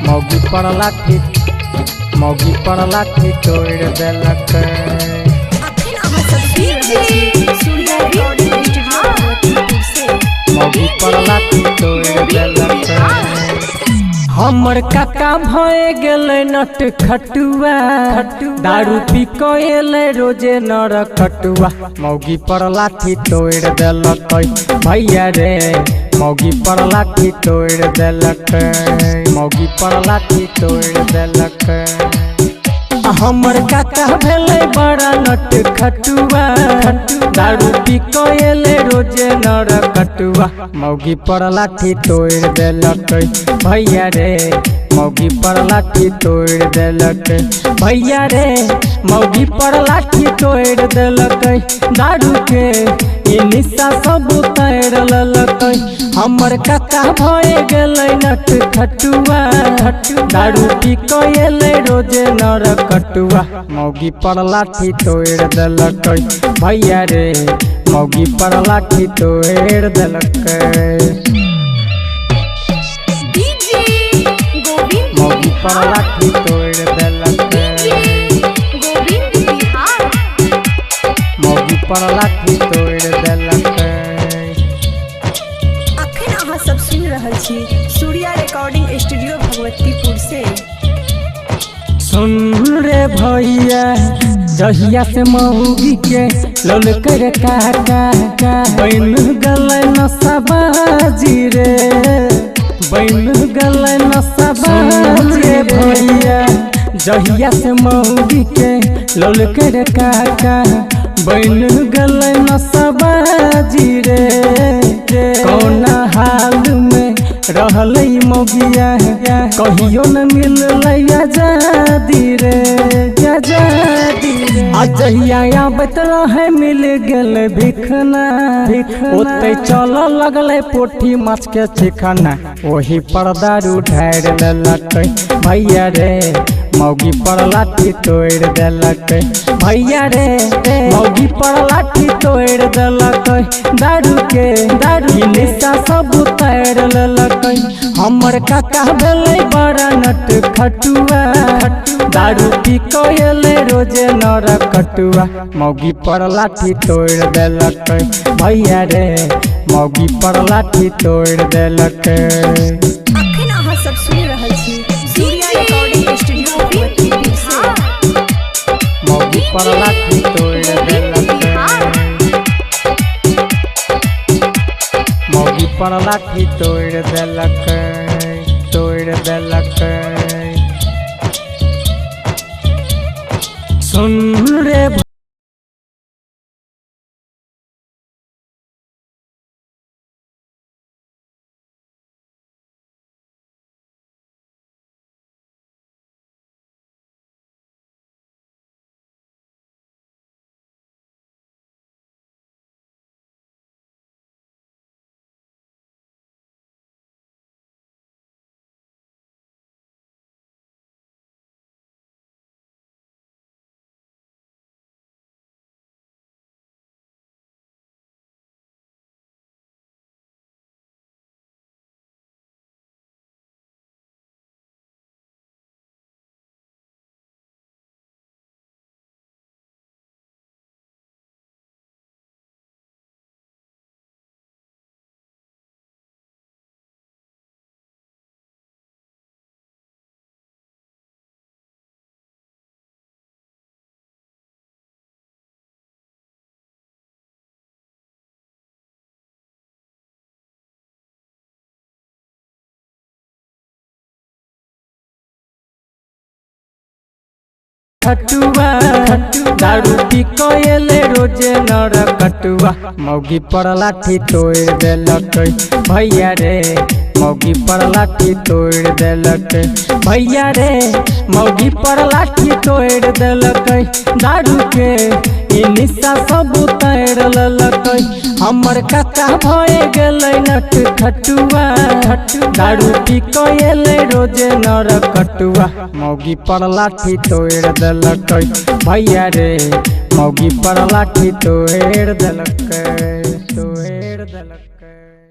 मौगी पर लाठी तोड़ देलक। मौगी पर लाठी तोड़ देलक। हमर काका भए गेले नट खटुआ, दारू पी के रोजे नर खटुआ। मौगी पर लाठी तोड़ देलक भैया रे, मौगी पर लाठी तोड़ देलक। मौगी पर लाठी तोड़ देलक। हमर काका भेले बड़ा नट खटुआ, दारू पी के रोजे नर खटुआ। मौगी पर लाठी तोड़ देलक भैया रे, मौगी पर लाठी तोड़ देलक। भैया रे मौगी पर लाठी तोड़ देलक। दारू के निशा सब उतार लेलक। हमर काका भए गेले नट खटुआ, दारू पी के रोजे नर खटुआ। मौगी पर लाठी तोड़ देलक भैया रे, मौगी पर लाठी तोड़ देलक। मौगी पर लाठी तोड़ देलक। मौगी पर लाठी तोड़ देलक। अखन अहाँ सब सुनि रहल छी सूर्या रिकॉर्डिंग स्टूडियो भगवतीपुर से। सुन रे भैया जहिया से मौगी के लोल कर काका, बन गले नशबाजी रे, बन गले नशबाजी रे भैया। जहिया से मौगी के लोल कर काका, बन गले नशबाजी रे। कौन हाल में रहल मौगिया, कहियो न मिल आजादी रे, आजादी रे। अजहिया आबत रहे मिल गेल भिखना, ओते चल लगले पोठी माछ के चिकना। वही पर दारू ढार लेलक भैया रे, मौगी पर लाठी तोड़ देलक। भैया रे मौगी पर लाठी तोड़ देलक। दारू के निशा सब उतार लेलक। हमर काका भेले बड़ा नट खटुआ, दारू पी के रोजे नर खटुआ। मौगी पर लाठी तोड़ देलक भैया रे, मौगी पर लाठी तोड़ देलक। अखन अहाँ सब सुनि रहल छी सूर्या रिकॉर्डिंग स्टूडियो भगवतीपुर से। मौगी पर लाठी तोड़ देलक। मौगी पर लाठी तोड़ देलक, तोड़ देलक। सुन रे खटुआ, दारू पी के रोजे नर खटुआ। मौगी पर लाठी तोड़ देलक भैया रे, मौगी पर लाठी तोड़ देलक। भैया रे मौगी पर लाठी तोड़ देलक। दारू के निशा सब उतार लेलक। हमर काका भए गेले नट खटुआ, दारू पी के रोजे नर खटुआ। मौगी पर लाठी तोड़ देलक भैया रे, मौगी पर लाठी तोड़ देलक, तोड़ देलक।